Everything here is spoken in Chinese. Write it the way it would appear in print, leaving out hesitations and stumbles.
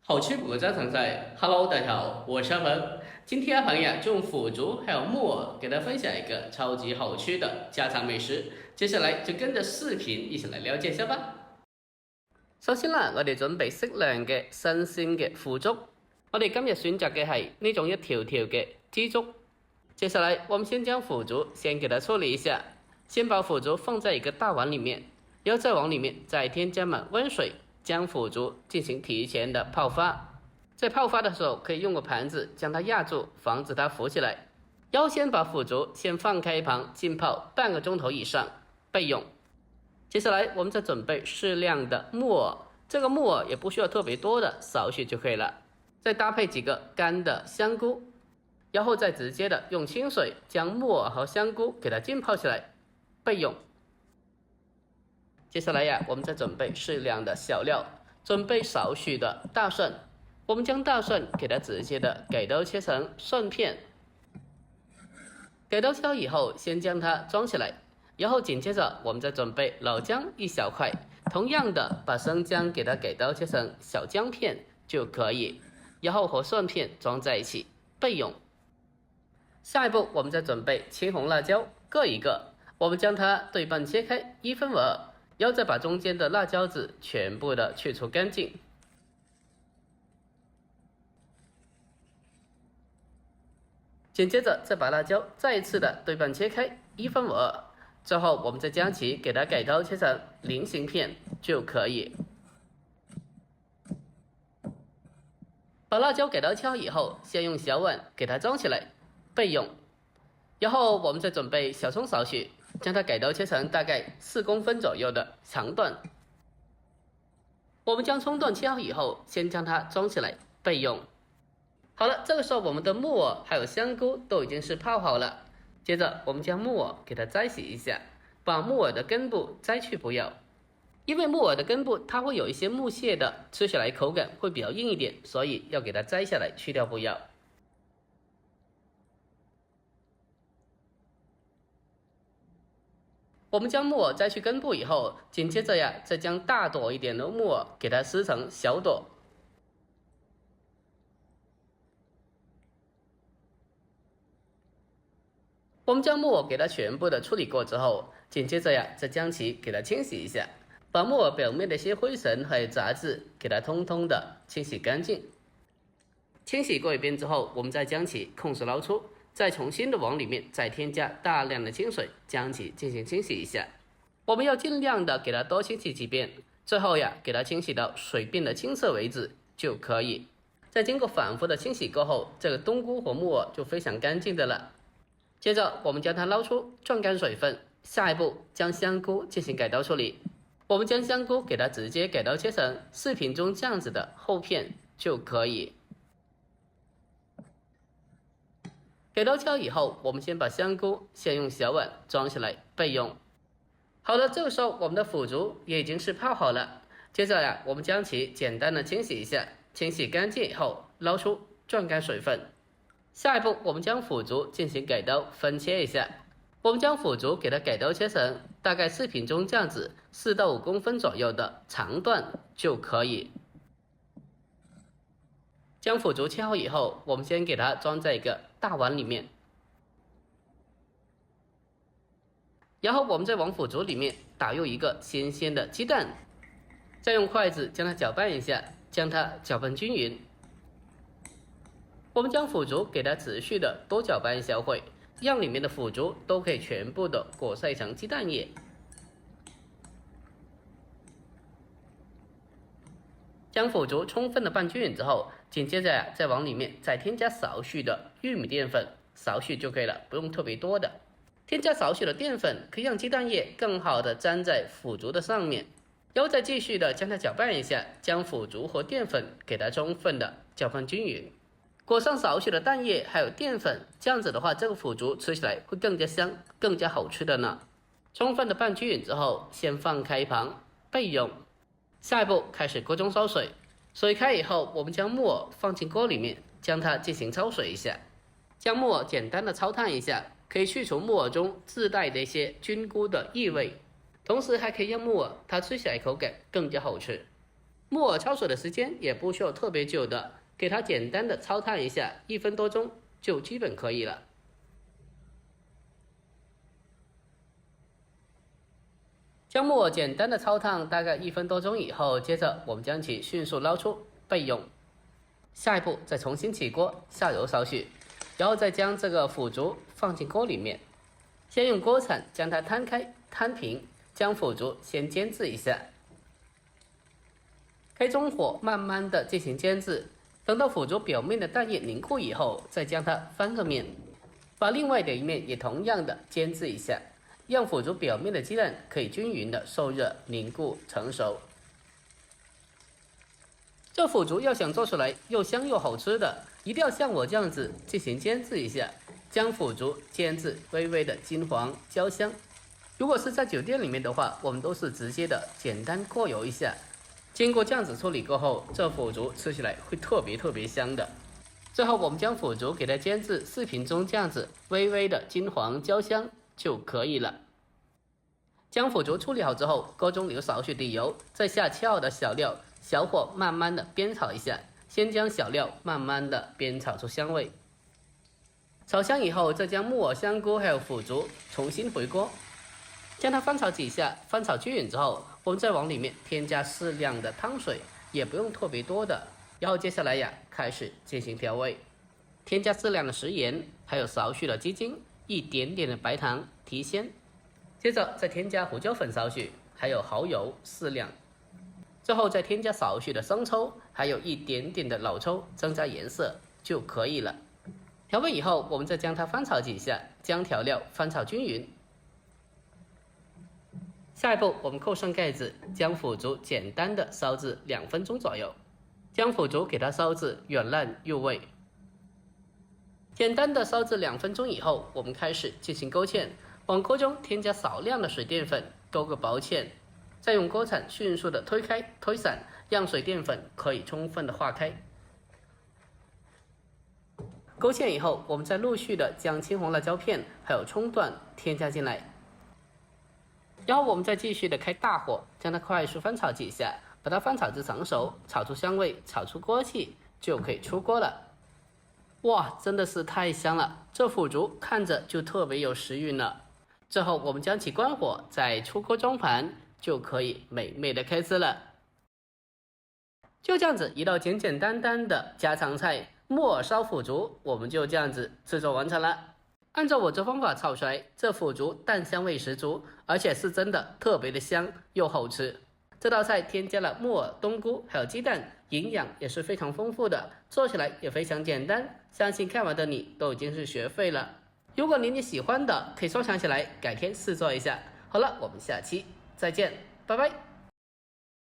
好吃不家常菜，Hello，大家好，我是阿鹏。今天阿鹏呀，就用腐竹还有木耳给大家分享一个超级好吃的家常美食。接下来就跟着視頻一起來了解一下吧。首先啦，我哋準備適量嘅新鮮嘅腐竹。我哋今日選擇嘅係呢種一條條嘅枝竹。接下來，我們先將腐竹先給它處理一下，先把腐竹放在一個大碗裡面，然後再往裡面再添加滿溫水。将腐竹进行提前的泡发，在泡发的时候可以用个盘子将它压住，防止它浮起来。要先把腐竹先放开一旁浸泡半个钟头以上备用。接下来我们再准备适量的木耳，这个木耳也不需要特别多的，少许就可以了。再搭配几个干的香菇，然后再直接的用清水将木耳和香菇给它浸泡起来备用。接下来呀，我们再准备适量的小料，准备少许的大蒜，我们将大蒜给它直接的给刀切成蒜片，给刀切好以后，先将它装起来，然后紧接着我们再准备老姜一小块，同样的把生姜给它给刀切成小姜片就可以，然后和蒜片装在一起备用。下一步我们再准备青红辣椒各一个，我们将它对半切开1分为2。然后再把中间的辣椒籽全部的去除干净，紧接着再把辣椒再一次的对半切开1分为2，之后我们再将其给它改刀切成菱形片就可以。把辣椒给刀切好以后，先用小碗给它装起来备用，然后我们再准备小葱少许，将它改刀切成大概4公分左右的长段。我们将葱段切好以后，先将它装起来备用。好了，这个时候我们的木耳还有香菇都已经是泡好了。接着我们将木耳给它摘洗一下，把木耳的根部摘去不要，因为木耳的根部它会有一些木屑的，吃起来口感会比较硬一点，所以要给它摘下来去掉不要。我们将木耳摘去根部以后，紧接着呀，再将大朵一点的木耳给它撕成小朵。我们将木耳给它全部的处理过之后，紧接着呀，再将其给它清洗一下，把木耳表面的一些灰尘还有杂质给它通通的清洗干净。清洗过一遍之后，我们再将其控制捞出。再重新的往里面再添加大量的清水，将其进行清洗一下。我们要尽量的给它多清洗几遍，最后呀，给它清洗到水变得清澈为止就可以。在经过反复的清洗过后，这个冬菇和木耳就非常干净的了。接着我们将它捞出，攥干水分。下一步将香菇进行改刀处理。我们将香菇给它直接改刀切成视频中这样子的厚片就可以。给刀切以后，我们先把香菇先用小碗装起来备用。好了，这个时候我们的腐竹也已经是泡好了。接着呀，我们将其简单的清洗一下，清洗干净以后捞出，攥干水分。下一步我们将腐竹进行改刀分切一下。我们将腐竹给它改刀切成大概视频中这样子4到5公分左右的长段就可以。将腐竹切好以后，我们先给它装在一个大碗里面，然后我们再往腐竹里面打入一个新鲜的鸡蛋，再用筷子将它搅拌一下，将它搅拌均匀。我们将腐竹给它持续的多搅拌一小会，让里面的腐竹都可以全部的裹上一层鸡蛋液。将腐竹充分的拌均匀之后，紧接着呀，再往里面再添加少许的玉米淀粉，少许就可以了，不用特别多的。添加少许的淀粉，可以让鸡蛋液更好的粘在腐竹的上面。然后再继续的将它搅拌一下，将腐竹和淀粉给它充分的搅拌均匀。裹上少许的蛋液还有淀粉，这样子的话，这个腐竹吃起来会更加香，更加好吃的呢。充分的拌均匀之后，先放开一旁备用。下一步开始锅中烧水，水开以后，我们将木耳放进锅里面，将它进行焯水一下。将木耳简单的焯烫一下，可以去除木耳中自带的一些菌菇的异味，同时还可以让木耳它吃起来口感更加好吃。木耳焯水的时间也不需要特别久的，给它简单的焯烫一下，1分多钟就基本可以了。将木耳简单的焯烫大概1分多钟以后，接着我们将其迅速捞出备用。下一步再重新起锅下油少许，然后再将这个腐竹放进锅里面，先用锅铲将它摊开摊平，将腐竹先煎制一下，开中火慢慢的进行煎制，等到腐竹表面的蛋液凝固以后，再将它翻个面，把另外的一面也同样的煎制一下，让腐竹表面的鸡蛋可以均匀的受热凝固成熟。这腐竹要想做出来又香又好吃的，一定要像我这样子进行煎制一下，将腐竹煎至微微的金黄焦香。如果是在酒店里面的话，我们都是直接的简单过油一下，经过这样子处理过后，这腐竹吃起来会特别香的。最后我们将腐竹给它煎至视频中这样子微微的金黄焦香就可以了。将腐竹处理好之后，锅中留少许的油，再下切好的小料，小火慢慢的煸炒一下，先将小料慢慢的煸炒出香味。炒香以后，再将木耳、香菇还有腐竹重新回锅，将它翻炒几下，翻炒均匀之后，我们再往里面添加适量的汤水，也不用特别多的。然后接下来开始进行调味，添加适量的食盐，还有少许的鸡精，一点点的白糖提鲜。接着再添加胡椒粉少许，还有蚝油适量，最后再添加少许的生抽，还有一点点的老抽，增加颜色就可以了。调味以后，我们再将它翻炒几下，将调料翻炒均匀。下一步，我们扣上盖子，将腐竹简单的烧至2分钟左右，将腐竹给它烧至软烂入味。简单的烧至2分钟以后，我们开始进行勾芡。往锅中添加少量的水淀粉，勾个薄芡，再用锅铲迅速的推开推散，让水淀粉可以充分的化开。勾芡以后，我们再陆续的将青红辣椒片还有葱段添加进来，然后我们再继续的开大火，将它快速翻炒几下，把它翻炒至成熟，炒出香味，炒出锅气，就可以出锅了。哇，真的是太香了，这腐竹看着就特别有食欲了。最后我们将其关火，再出锅装盘，就可以美味的开吃了。就这样子一道简简单单的家常菜木耳烧腐竹，我们就这样子制作完成了。按照我这方法炒出来，这腐竹蛋香味十足，而且是真的特别的香又好吃。这道菜添加了木耳、冬菇还有鸡蛋，营养也是非常丰富的，做起来也非常简单，相信看完的你都已经是学会了。如果你喜欢的，可以收藏起来，改天试做一下。好了，我们下期再见，拜拜。